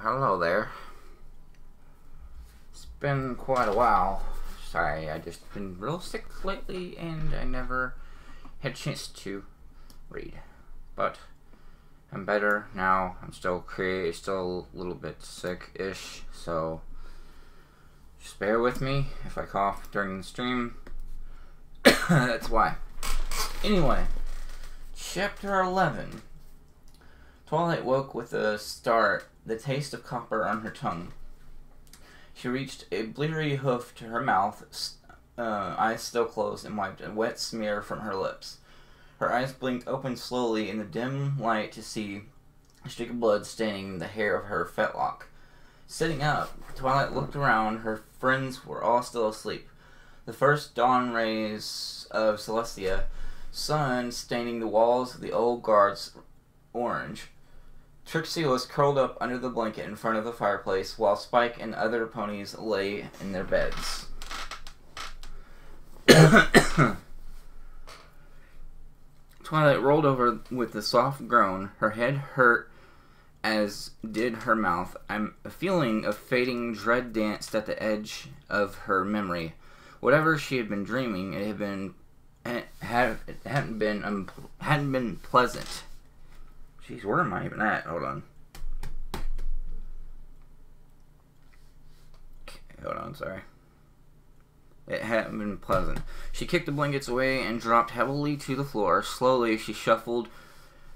hello there. It's been quite a while. Sorry, I just been real sick lately and I never had a chance to read. But I'm better now. I'm still still a little bit sick-ish, so just bear with me if I cough during the stream. That's why. Anyway, Chapter 11. Twilight woke with a start, the taste of copper on her tongue. She reached a bleary hoof to her mouth, eyes still closed, and wiped a wet smear from her lips. Her eyes blinked open slowly in the dim light to see a streak of blood staining the hair of her fetlock. Sitting up, Twilight looked around. Her friends were all still asleep. The first dawn rays of Celestia, sun staining the walls of the old guards orange. Trixie was curled up under the blanket in front of the fireplace, while Spike and other ponies lay in their beds. Twilight rolled over with a soft groan. Her head hurt, as did her mouth. A feeling of fading dread danced at the edge of her memory. Whatever she had been dreaming, it hadn't been pleasant. Jeez, where am I even at? Hold on. Okay, hold on, sorry. It hadn't been pleasant. She kicked the blankets away and dropped heavily to the floor. Slowly, she shuffled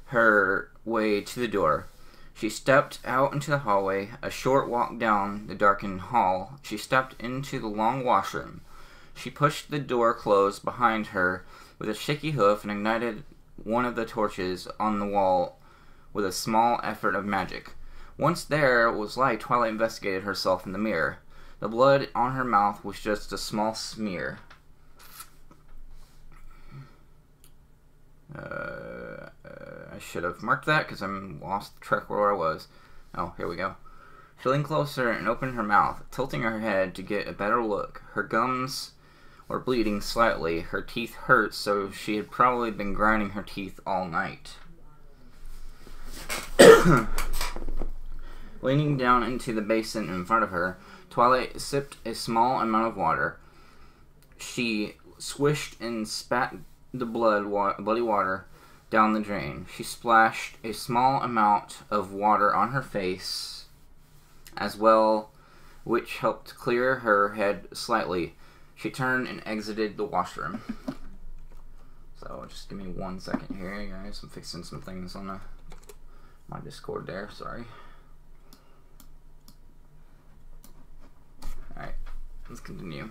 her way to the door. She stepped out into the hallway. A short walk down the darkened hall, she stepped into the long washroom. She pushed the door closed behind her with a shaky hoof and ignited one of the torches on the wall with a small effort of magic. Once there was light, Twilight investigated herself in the mirror. The blood on her mouth was just a small smear. I should have marked that because I'm lost track where I was. Oh, here we go. She leaned closer and opened her mouth, tilting her head to get a better look. Her gums were bleeding slightly. Her teeth hurt, so she had probably been grinding her teeth all night. Leaning down into the basin in front of her, Twilight sipped a small amount of water. She swished and spat the bloody water down the drain. She splashed a small amount of water on her face as well, which helped clear her head slightly. She turned and exited the washroom. So just give me 1 second here, guys. I'm fixing some things on my Discord there. Sorry. Alright, let's continue.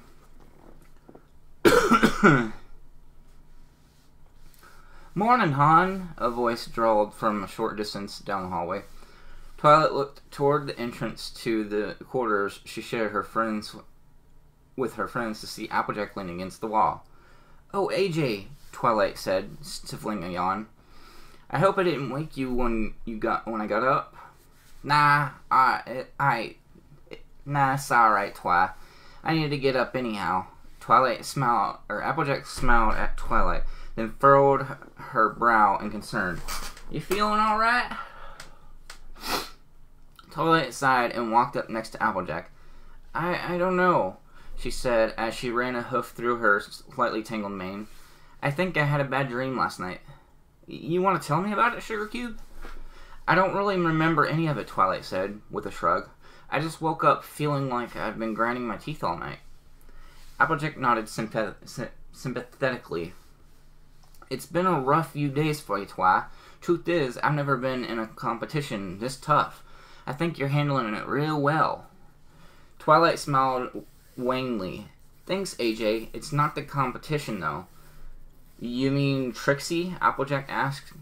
Morning, Han, a voice drawled from a short distance down the hallway. Twilight looked toward the entrance to the quarters she shared with her friends to see Applejack leaning against the wall. "Oh, AJ," Twilight said, stifling a yawn. "I hope I didn't wake you when I got up." Nah, it's alright, Twi. I needed to get up anyhow." Applejack smiled at Twilight, then furrowed her brow in concern. "You feeling alright?" Twilight sighed and walked up next to Applejack. I don't know," she said as she ran a hoof through her slightly tangled mane. "I think I had a bad dream last night." You want to tell me about it, Sugar Cube?" "I don't really remember any of it," Twilight said, with a shrug. "I just woke up feeling like I'd been grinding my teeth all night." Applejack nodded sympathetically. "It's been a rough few days for you, Twi. Truth is, I've never been in a competition this tough. I think you're handling it real well." Twilight smiled wanly. "Thanks, AJ. It's not the competition, though." "You mean Trixie?" Applejack asked.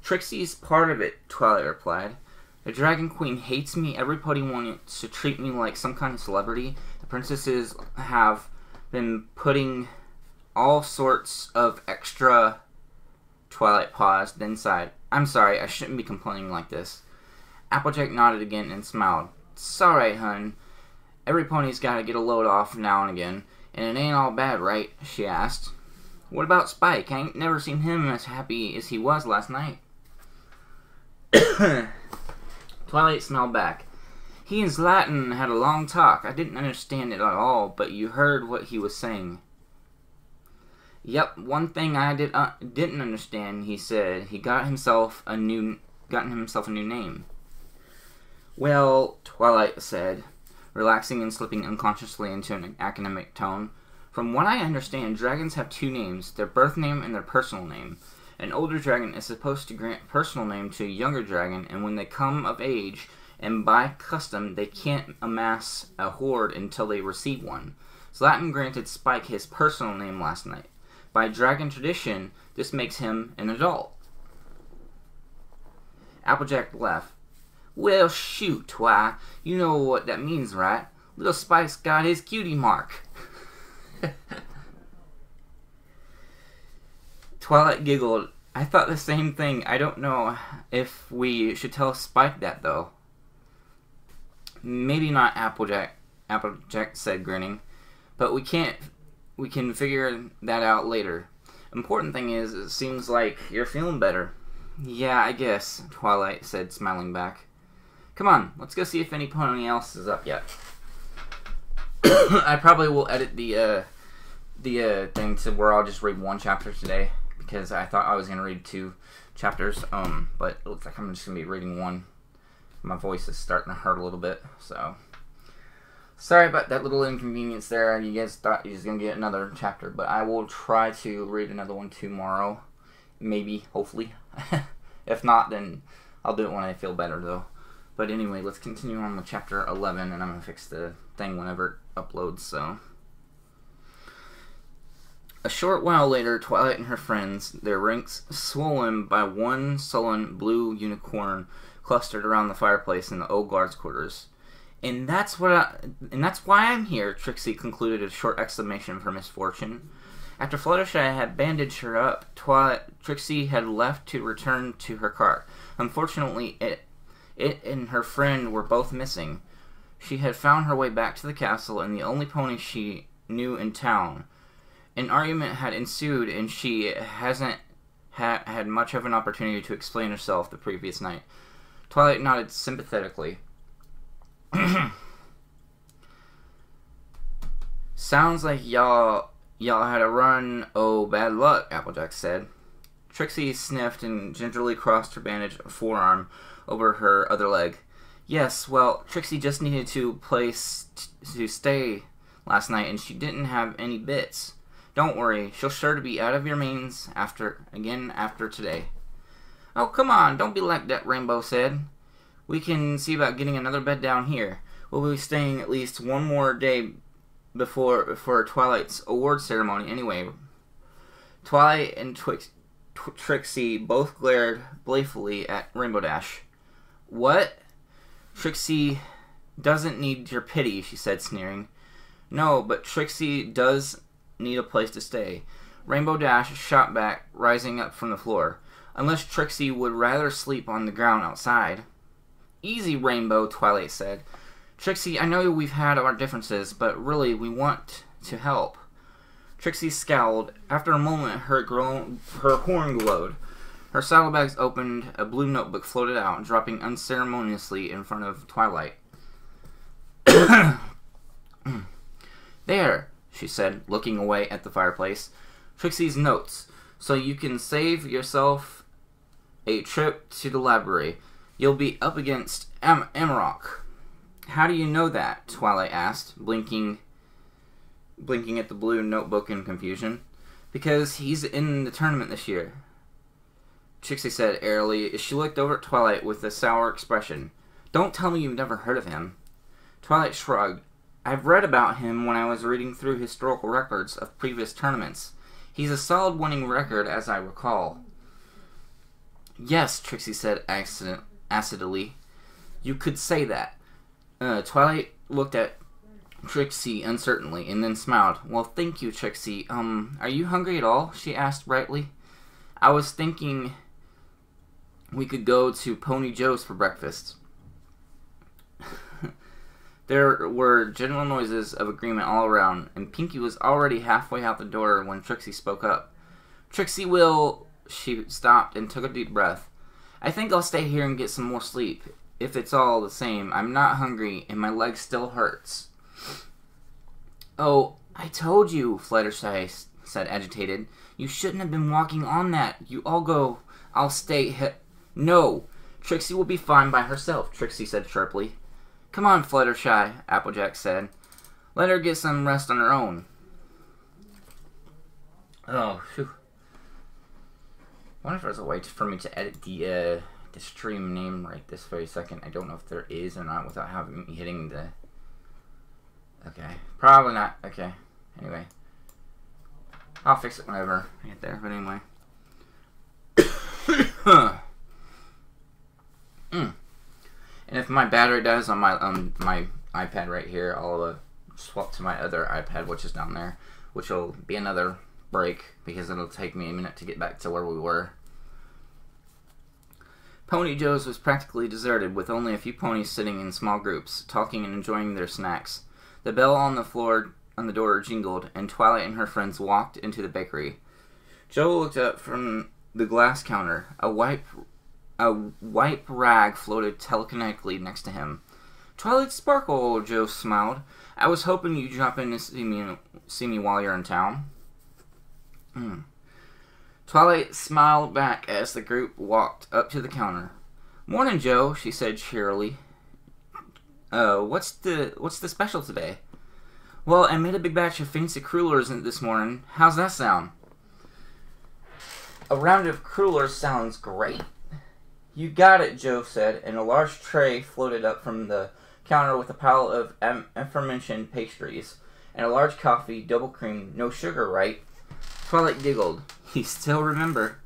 "Trixie's part of it," Twilight replied. "The Dragon Queen hates me. Everybody wants to treat me like some kind of celebrity. The princesses have been putting all sorts of extra..." Twilight paused, then sighed. "I'm sorry, I shouldn't be complaining like this." Applejack nodded again and smiled. "It's alright, hun. Every pony's gotta get a load off now and again, and it ain't all bad, right?" she asked. "What about Spike? I ain't never seen him as happy as he was last night." Twilight smiled back. He and Zlatan had a long talk. I didn't understand it at all, but you heard what he was saying. Yep, one thing I didn't understand, he said. He gotten himself a new name. Well, Twilight said, relaxing and slipping unconsciously into an academic tone. From what I understand, dragons have two names, their birth name and their personal name. An older dragon is supposed to grant personal name to a younger dragon, and when they come of age, and by custom, they can't amass a hoard until they receive one. Zlatan granted Spike his personal name last night. By dragon tradition, this makes him an adult. Applejack laughed. Well, shoot, why, you know what that means, right? Little Spike's got his cutie mark. Twilight giggled. I thought the same thing. I don't know if we should tell Spike that, though. Maybe not, Applejack said, grinning. But we can figure that out later. Important thing is, it seems like you're feeling better. Yeah, I guess, Twilight said, smiling back. Come on, let's go see if any pony else is up yet. I probably will edit the thing to where I'll just read one chapter today, because I thought I was going to read 2 chapters, but it looks like I'm just going to be reading 1. My voice is starting to hurt a little bit, so sorry about that little inconvenience there. You guys thought you was going to get another chapter, but I will try to read another one tomorrow. Maybe, hopefully. If not, then I'll do it when I feel better, though. But anyway, let's continue on with chapter 11, and I'm going to fix the thing whenever it uploads, so. A short while later, Twilight and her friends, their ranks swollen by one sullen blue unicorn, clustered around the fireplace in the old guards' quarters. And that's why I'm here, Trixie concluded, a short exclamation of her misfortune. After Fluttershy had bandaged her up, Trixie had left to return to her cart. Unfortunately, it and her friend were both missing. She had found her way back to the castle, and the only pony she knew in town. An argument had ensued, and she hasn't had much of an opportunity to explain herself the previous night. Twilight nodded sympathetically. Sounds like y'all had a run. Oh, bad luck, Applejack said. Trixie sniffed and gingerly crossed her bandaged forearm over her other leg. Yes, well, Trixie just needed to place to stay last night, and she didn't have any bits. Don't worry, she'll sure to be out of your mains after today. Oh, come on, don't be like that, Rainbow said. We can see about getting another bed down here. We'll be staying at least one more day for Twilight's award ceremony anyway. Twilight and Trixie both glared playfully at Rainbow Dash. What? Trixie doesn't need your pity, she said, sneering. No, but Trixie does need a place to stay. Rainbow Dash shot back, rising up from the floor. Unless Trixie would rather sleep on the ground outside. Easy, Rainbow, Twilight said. Trixie, I know we've had our differences, but really, we want to help. Trixie scowled. After a moment, her horn glowed. Her saddlebags opened, a blue notebook floated out, dropping unceremoniously in front of Twilight. There, she said, looking away at the fireplace. Trixie's notes, so you can save yourself a trip to the library. You'll be up against Amarok. How do you know that? Twilight asked, blinking at the blue notebook in confusion. Because he's in the tournament this year, Trixie said airily as she looked over at Twilight with a sour expression. Don't tell me you've never heard of him. Twilight shrugged. I've read about him when I was reading through historical records of previous tournaments. He's a solid winning record, as I recall. Yes, Trixie said acidly. You could say that. Twilight looked at Trixie uncertainly, and then smiled. Well, thank you, Trixie. Are you hungry at all? She asked brightly. I was thinking we could go to Pony Joe's for breakfast. There were general noises of agreement all around, and Pinky was already halfway out the door when Trixie spoke up. Trixie will... She stopped and took a deep breath. I think I'll stay here and get some more sleep. if it's all the same, I'm not hungry and my leg still hurts. Oh, I told you, Fluttershy said, agitated. You shouldn't have been walking on that. You all go. I'll stay. No, Trixie will be fine by herself, Trixie said sharply. Come on, Fluttershy, Applejack said. Let her get some rest on her own. Oh, phew. I wonder if there's a way for me to edit the stream name right this very second. I don't know if there is or not without having me hitting the... Okay. Probably not. Okay. Anyway. I'll fix it whenever I get there. But anyway. And if my battery dies on my iPad right here, I'll swap to my other iPad, which is down there. Which will be another break, because it'll take me a minute to get back to where we were. Pony Joe's was practically deserted, with only a few ponies sitting in small groups, talking and enjoying their snacks. The bell on the door jingled, and Twilight and her friends walked into the bakery. Joe looked up from the glass counter. A white rag floated telekinetically next to him. Twilight Sparkle, Joe smiled. I was hoping you'd drop in to see me while you're in town. Twilight smiled back as the group walked up to the counter. Morning, Joe, she said cheerily. What's the special today? Well, I made a big batch of fancy crullers this morning. How's that sound? A round of crullers sounds great. You got it, Joe said, and a large tray floated up from the counter with a pile of aforementioned pastries and a large coffee, double cream, no sugar, right? Twilight giggled. You still remember?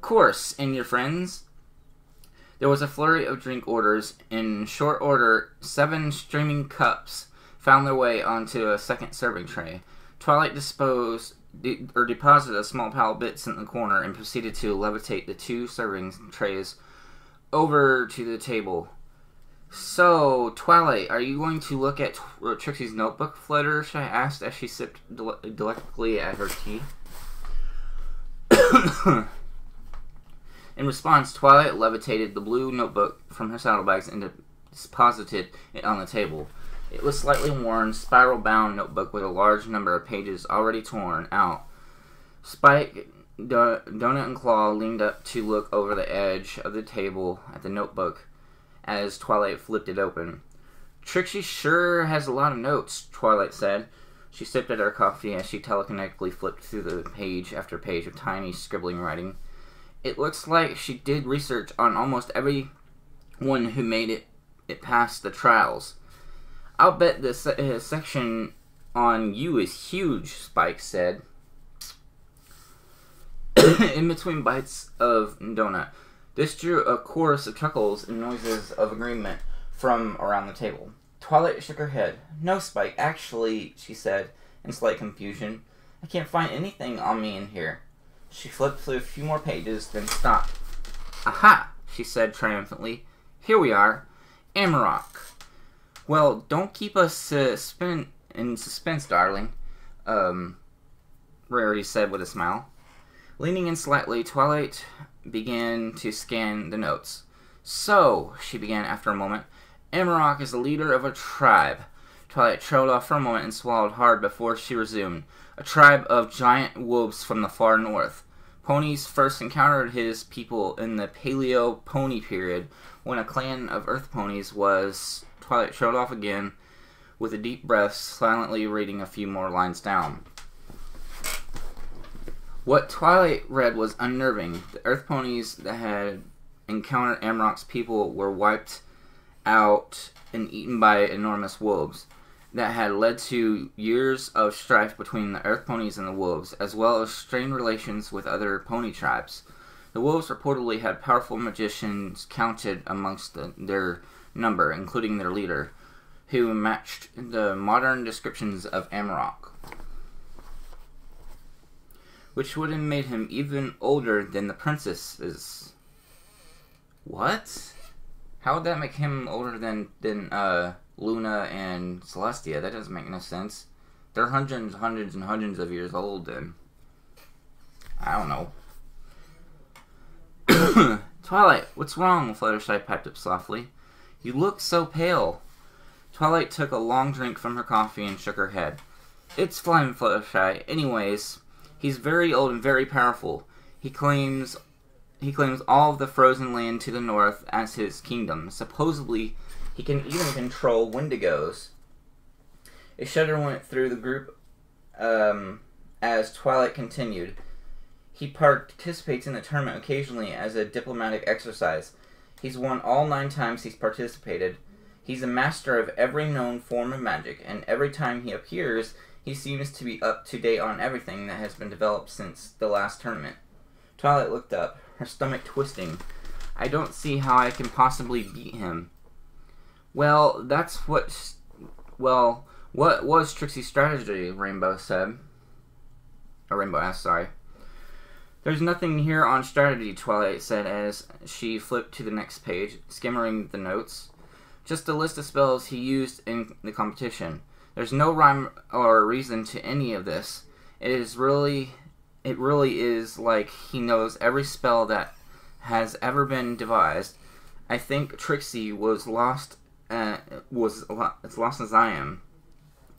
Course, and your friends? There was a flurry of drink orders. In short order, 7 streaming cups found their way onto a second serving tray. Twilight deposited a small pile of bits in the corner and proceeded to levitate the 2 serving trays over to the table. So, Twilight, are you going to look at Trixie's notebook, Fluttershy asked as she sipped delectably at her tea. In response, Twilight levitated the blue notebook from her saddlebags and deposited it on the table. It was slightly worn, spiral-bound notebook with a large number of pages already torn out. Spike, Donut, and Claw leaned up to look over the edge of the table at the notebook as Twilight flipped it open. Trixie sure has a lot of notes, Twilight said. She sipped at her coffee as she telekinetically flipped through the page after page of tiny scribbling writing. It looks like she did research on almost everyone who made it past the trials. I'll bet the section on you is huge, Spike said. In between bites of donut, this drew a chorus of chuckles and noises of agreement from around the table. Twilight shook her head. No, Spike, actually, she said, in slight confusion. I can't find anything on me in here. She flipped through a few more pages, then stopped. Aha, she said triumphantly. Here we are. Amarok. Well, don't keep us in suspense, darling, Rarity said with a smile. Leaning in slightly, Twilight began to scan the notes. So, she began after a moment, Amarok is the leader of a tribe. Twilight trailed off for a moment and swallowed hard before she resumed. A tribe of giant wolves from the far north. Ponies first encountered his people in the Paleo-Pony period, when a clan of Earth ponies was... Twilight trailed off again, with a deep breath, silently reading a few more lines down. What Twilight read was unnerving. The Earth ponies that had encountered Amarok's people were wiped out and eaten by enormous wolves. That had led to years of strife between the Earth ponies and the wolves, as well as strained relations with other pony tribes. The wolves reportedly had powerful magicians counted amongst their number, including their leader, who matched the modern descriptions of Amarok, which would have made him even older than the princesses. What? How would that make him older than Luna and Celestia? That doesn't make no sense. They're hundreds and hundreds of years old, then. I don't know. Twilight, what's wrong? Fluttershy piped up softly. You look so pale. Twilight took a long drink from her coffee and shook her head. It's fine, Fluttershy. Anyways, he's very old and very powerful. He claims all of the frozen land to the north as his kingdom. Supposedly, he can even control Wendigos. A shudder went through the group as Twilight continued. He participates in the tournament occasionally as a diplomatic exercise. He's won all 9 times he's participated. He's a master of every known form of magic, and every time he appears, he seems to be up to date on everything that has been developed since the last tournament. Twilight looked up, her stomach twisting. I don't see how I can possibly beat him. Well, what was Trixie's strategy? Rainbow said. Or Rainbow asked, sorry. There's nothing here on strategy, Twilight said as she flipped to the next page, skimming the notes. Just a list of spells he used in the competition. There's no rhyme or reason to any of this. It really is like he knows every spell that has ever been devised. I think Trixie was lost as I am.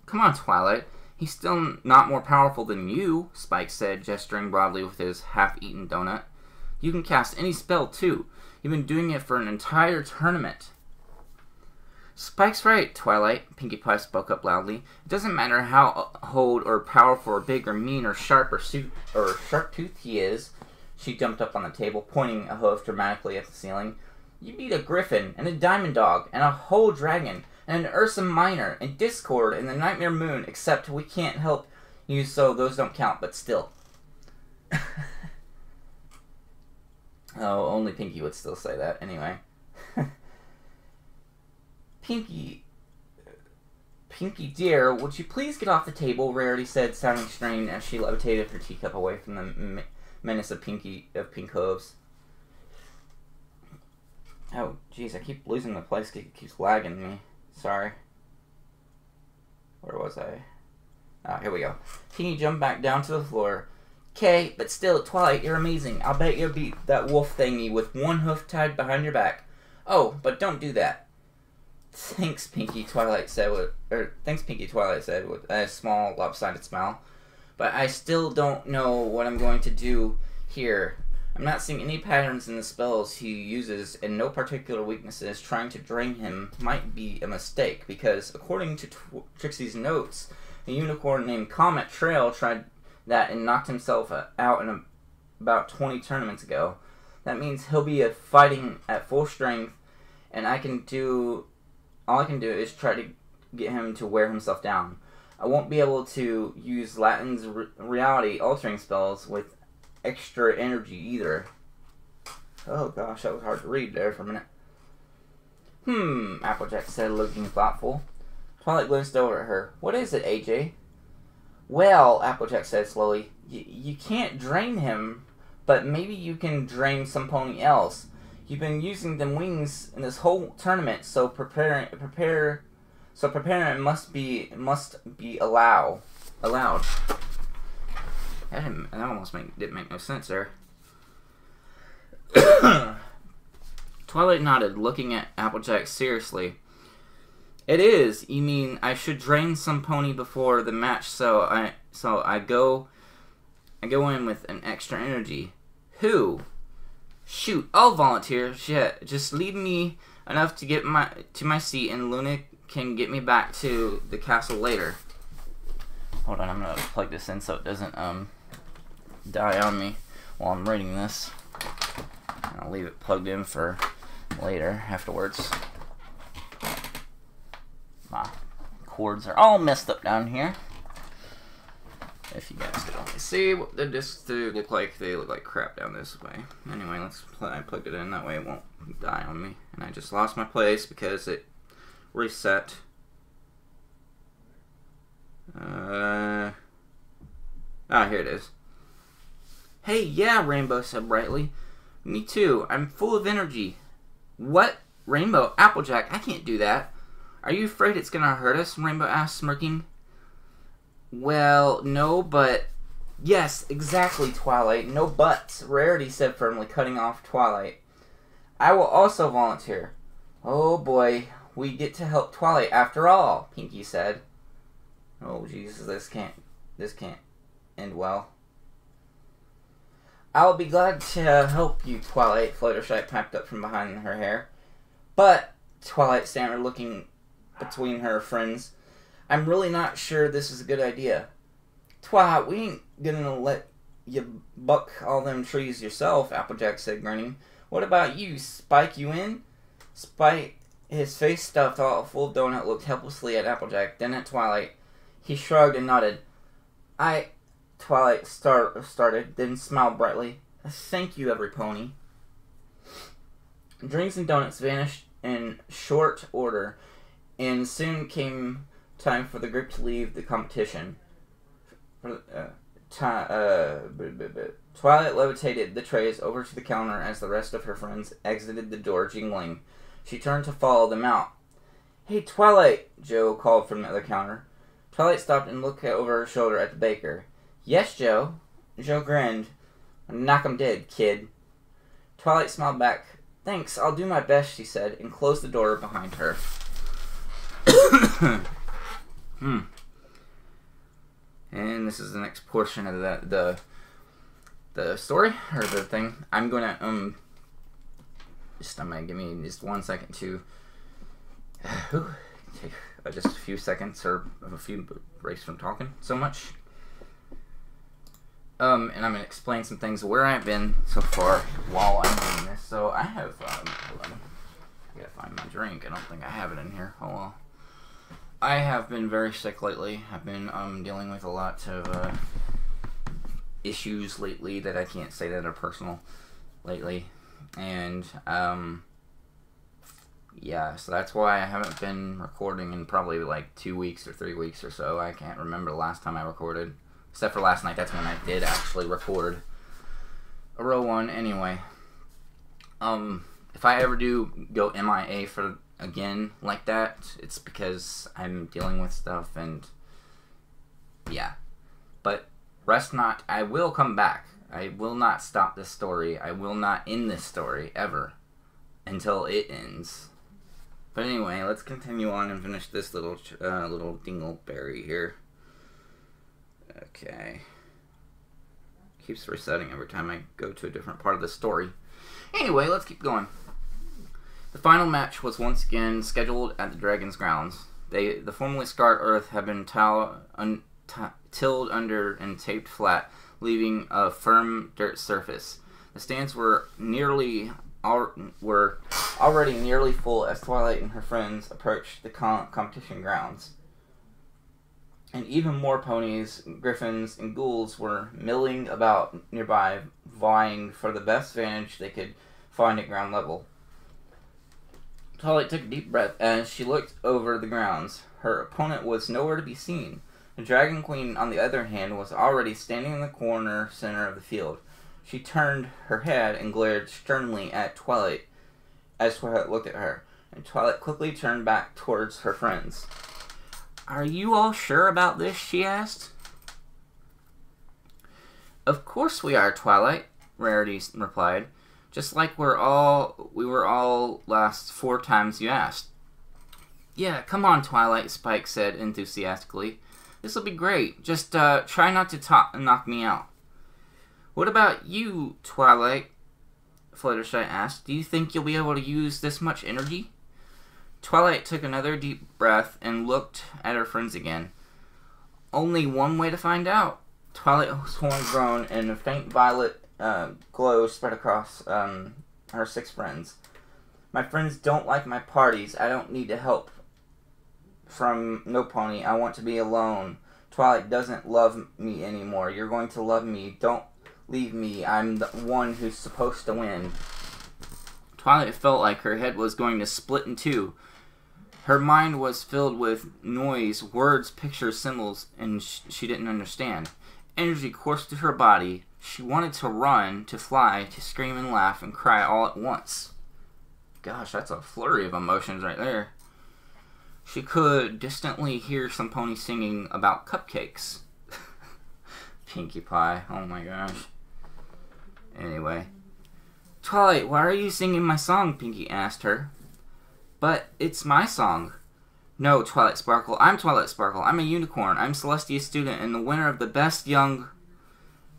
Come on, Twilight. He's still not more powerful than you, Spike said, gesturing broadly with his half-eaten donut. You can cast any spell, too. You've been doing it for an entire tournament. Spike's right, Twilight, Pinkie Pie spoke up loudly. It doesn't matter how old or powerful or big or mean or sharp-toothed he is. She jumped up on the table, pointing a hoof dramatically at the ceiling. You beat a griffin, and a diamond dog, and a whole dragon, and an Ursa Minor, and Discord, and the Nightmare Moon, except we can't help you, so those don't count, but still. Oh, only Pinkie would still say that, anyway. Pinkie dear, would you please get off the table? Rarity said, sounding strained as she levitated her teacup away from the menace of pink hooves. Oh, jeez, I keep losing the place. It keeps lagging me. Sorry. Where was I? Ah, here we go. Pinkie jumped back down to the floor. Okay, but still, Twilight, you're amazing. I'll bet you'll beat that wolf thingy with one hoof tied behind your back. Oh, but don't do that. Thanks, Pinkie, Twilight said with a small, lopsided smile. But I still don't know what I'm going to do here. I'm not seeing any patterns in the spells he uses and no particular weaknesses. Trying to drain him might be a mistake, because according to Trixie's notes, a unicorn named Comet Trail tried that and knocked himself out in about 20 tournaments ago. That means he'll be fighting at full strength, and all I can do is try to get him to wear himself down. I won't be able to use Latin's reality-altering spells with extra energy either. Oh gosh, that was hard to read there for a minute. Applejack said, looking thoughtful. Twilight glanced over at her. What is it, AJ? Well, Applejack said slowly, you can't drain him, but maybe you can drain some pony else. You've been using them wings in this whole tournament, so preparing must be allowed. That almost didn't make no sense there. Twilight nodded, looking at Applejack seriously. It is. You mean I should drain some pony before the match, so I go in with an extra energy. Who? Shoot, I'll volunteer. Shit, just leave me enough to get to my seat, and Luna can get me back to the castle later. Hold on, I'm gonna plug this in so it doesn't die on me while I'm reading this. And I'll leave it plugged in for later, afterwards. My cords are all messed up down here. If you guys could only see what the discs do look like, they look like crap down this way. Anyway, I plugged it in, that way it won't die on me. And I just lost my place because it reset. Here it is. Hey, yeah, Rainbow said brightly. Me too, I'm full of energy. What? Rainbow? Applejack, I can't do that. Are you afraid it's gonna hurt us? Rainbow asked, smirking. Well, no, but... Yes, exactly, Twilight. No buts, Rarity said firmly, cutting off Twilight. I will also volunteer. Oh boy, we get to help Twilight after all, Pinkie said. Oh Jesus, this can't end well. I'll be glad to help you, Twilight, Fluttershy piped up from behind her hair. But, Twilight stammered, looking between her friends, I'm really not sure this is a good idea. Twilight, we ain't gonna let you buck all them trees yourself, Applejack said, grinning. What about you, Spike, you in? Spike, his face stuffed all full of donut, looked helplessly at Applejack, then at Twilight. He shrugged and nodded. Twilight started, then smiled brightly. Thank you, every pony. Drinks and donuts vanished in short order, and soon came time for the group to leave the competition. Twilight levitated the trays over to the counter as the rest of her friends exited the door, jingling. She turned to follow them out. Hey, Twilight, Joe called from the other counter. Twilight stopped and looked over her shoulder at the baker. Yes, Joe. Joe grinned. Knock 'em dead, kid. Twilight smiled back. Thanks, I'll do my best, she said, and closed the door behind her. And this is the next portion of the story, or the thing. I'm gonna, give me just 1 second to, take just a few seconds, or a few breaks from talking so much. And I'm gonna explain some things where I've been so far while I'm doing this. So I have, hold on. I gotta find my drink. I don't think I have it in here. Hold on. I have been very sick lately. I've been dealing with a lot of issues lately that I can't say that are personal lately. And yeah, so that's why I haven't been recording in probably like 2 weeks or 3 weeks or so. I can't remember the last time I recorded. Except for last night, that's when I did actually record a real one. Anyway, if I ever do go MIA for again like that, it's because I'm dealing with stuff, and yeah. But rest not, I will come back. I will not stop this story. I will not end this story ever until it ends. But anyway, let's continue on and finish this little dingleberry here. Okay. Keeps resetting every time I go to a different part of the story. Anyway, let's keep going. The final match was once again scheduled at the Dragon's grounds. The formerly scarred earth had been tilled under and taped flat, leaving a firm dirt surface. The stands were already nearly full as Twilight and her friends approached the competition grounds. And even more ponies, griffins, and ghouls were milling about nearby, vying for the best vantage they could find at ground level. Twilight took a deep breath as she looked over the grounds. Her opponent was nowhere to be seen. The Dragon Queen, on the other hand, was already standing in the center of the field. She turned her head and glared sternly at Twilight as Twilight looked at her, and Twilight quickly turned back towards her friends. Are you all sure about this? She asked. Of course we are, Twilight, Rarity replied. Just like we were all last 4 times you asked. Yeah, come on, Twilight, Spike said enthusiastically. This'll be great. Just try not to knock me out. What about you, Twilight? Fluttershy asked. Do you think you'll be able to use this much energy? Twilight took another deep breath and looked at her friends again. Only one way to find out. Twilight's horn groaned and a faint violet glow spread across her 6 friends. My friends don't like my parties. I don't need to help from no pony. I want to be alone. Twilight doesn't love me anymore. You're going to love me. Don't leave me. I'm the one who's supposed to win. Twilight felt like her head was going to split in two. Her mind was filled with noise, words, pictures, symbols, and she didn't understand. Energy coursed through her body. She wanted to run, to fly, to scream and laugh and cry all at once. Gosh, that's a flurry of emotions right there. She could distantly hear some ponies singing about cupcakes. Pinkie Pie, oh my gosh. Anyway, Twilight, why are you singing my song? Pinkie asked her. But it's my song. No, Twilight Sparkle. I'm Twilight Sparkle. I'm a unicorn. I'm Celestia's student and the winner of the best young...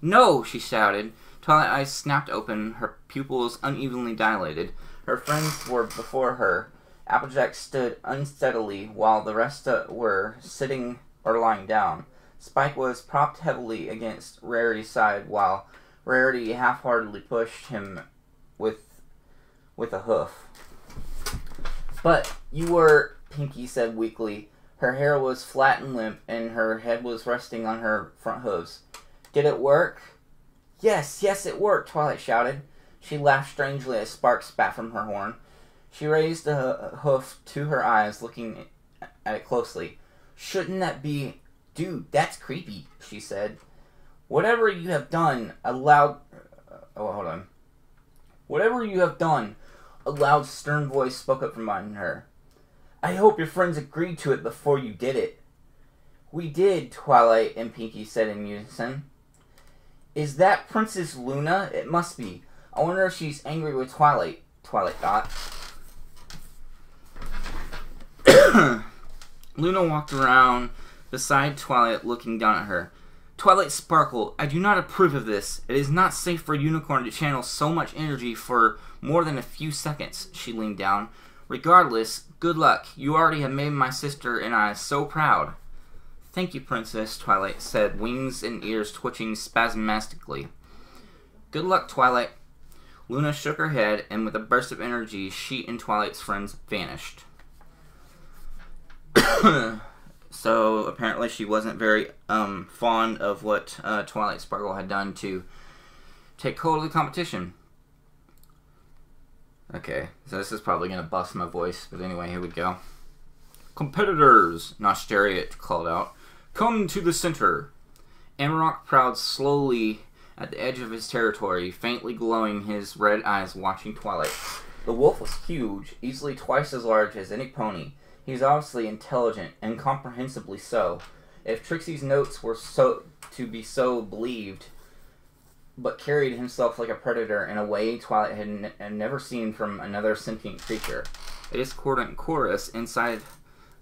No, she shouted. Twilight eyes snapped open, her pupils unevenly dilated. Her friends were before her. Applejack stood unsteadily while the rest were sitting or lying down. Spike was propped heavily against Rarity's side while Rarity half-heartedly pushed him with a hoof. But you were, Pinkie said weakly. Her hair was flat and limp, and her head was resting on her front hooves. Did it work? Yes, it worked, Twilight shouted. She laughed strangely as sparks spat from her horn. She raised a hoof to her eyes, looking at it closely. Shouldn't that be... Dude, that's creepy, she said. Whatever you have done, a loud... Whatever you have done, a loud, stern voice spoke up from behind her. I hope your friends agreed to it before you did it. We did, Twilight and Pinkie said in unison. Is that Princess Luna? It must be. I wonder if she's angry with Twilight, Twilight thought. Luna walked around beside Twilight, looking down at her. Twilight Sparkle, I do not approve of this. It is not safe for a unicorn to channel so much energy for more than a few seconds. She leaned down. Regardless, good luck. You already have made my sister and I so proud. Thank you, Princess, Twilight said, wings and ears twitching spasmodically. Good luck, Twilight. Luna shook her head, and with a burst of energy, she and Twilight's friends vanished. So, apparently she wasn't very fond of what Twilight Sparkle had done to take hold of the competition. Okay, so this is probably going to bust my voice, but anyway, here we go. Competitors, Nostariat called out. Come to the center. Amarok prowled slowly at the edge of his territory, faintly glowing his red eyes watching Twilight. The wolf was huge, easily twice as large as any pony. He was obviously intelligent, incomprehensibly so. If Trixie's notes were to be so believed, but carried himself like a predator in a way Twilight had never seen from another sentient creature. A discordant chorus inside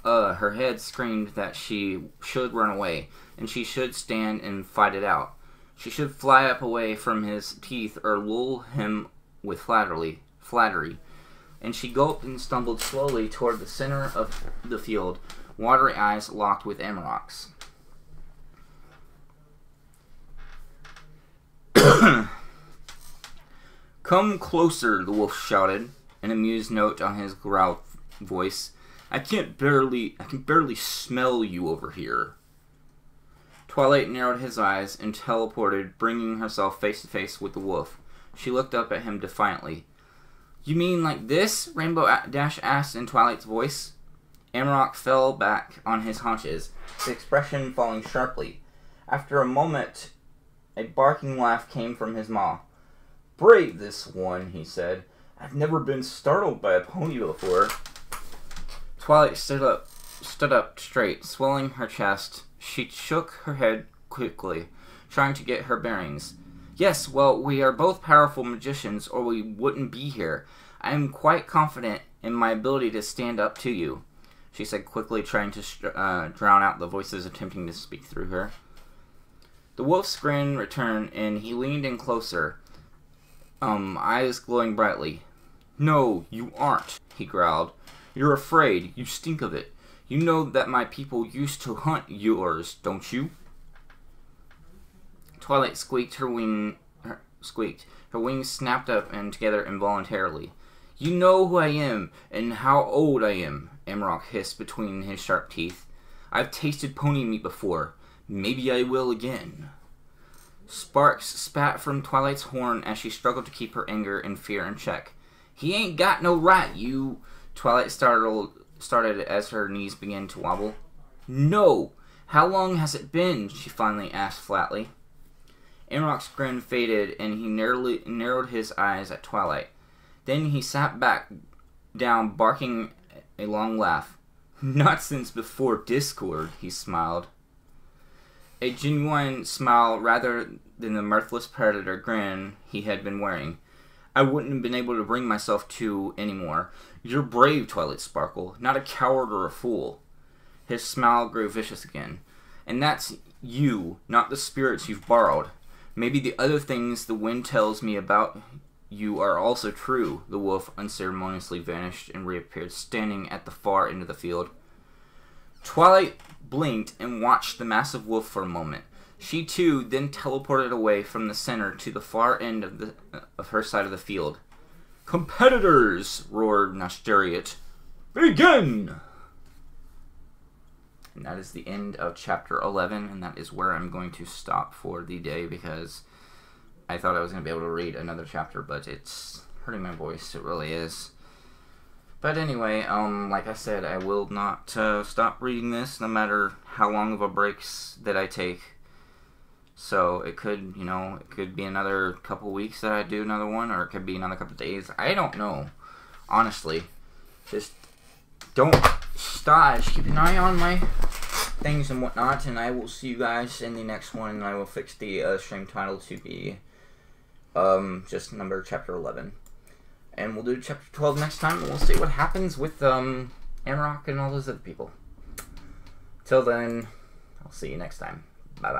her head screamed that she should run away, and she should stand and fight it out. She should fly up away from his teeth or lull him with flattery. And she gulped and stumbled slowly toward the center of the field, watery eyes locked with Amarok's. Come closer, the wolf shouted, an amused note on his growled voice. I can barely smell you over here. Twilight narrowed his eyes and teleported, bringing herself face to face with the wolf. She looked up at him defiantly. You mean like this? Rainbow Dash asked in Twilight's voice. Amarok fell back on his haunches, his expression falling sharply. After a moment, a barking laugh came from his maw. Brave, this one, he said. I've never been startled by a pony before. Twilight stood up straight, swelling her chest. She shook her head quickly, trying to get her bearings. Yes, well, we are both powerful magicians, or we wouldn't be here. I am quite confident in my ability to stand up to you, she said quickly, trying to drown out the voices attempting to speak through her. The wolf's grin returned, and he leaned in closer, eyes glowing brightly. No, you aren't, he growled. You're afraid. You stink of it. You know that my people used to hunt yours, don't you? Twilight squeaked. Her wings snapped up and together involuntarily. You know who I am and how old I am, Amarok hissed between his sharp teeth. I've tasted pony meat before. Maybe I will again. Sparks spat from Twilight's horn as she struggled to keep her anger and fear in check. He ain't got no right, you... Twilight started as her knees began to wobble. No! How long has it been? She finally asked flatly. Amarok's grin faded, and he narrowed his eyes at Twilight. Then he sat back down, barking a long laugh. Not since before Discord, he smiled. A genuine smile rather than the mirthless predator grin he had been wearing. I wouldn't have been able to bring myself to anymore. You're brave, Twilight Sparkle, not a coward or a fool. His smile grew vicious again. And that's you, not the spirits you've borrowed. Maybe the other things the wind tells me about you are also true. The wolf unceremoniously vanished and reappeared, standing at the far end of the field. Twilight blinked and watched the massive wolf for a moment. She too then teleported away from the center to the far end of her side of the field. "Competitors!" roared Nostariot. "Begin!" And that is the end of chapter 11, and that is where I'm going to stop for the day, because I thought I was going to be able to read another chapter, but it's hurting my voice. It really is. But anyway, like I said, I will not stop reading this, no matter how long of a breaks that I take. So it could, it could be another couple weeks that I do another one, or it could be another couple days. I don't know. Honestly. Just don't stop. Just keep an eye on my things and whatnot, and I will see you guys in the next one, and I will fix the stream title to be just chapter 11. And we'll do chapter 12 next time, and we'll see what happens with Amarok and all those other people. Till then, I'll see you next time. Bye-bye.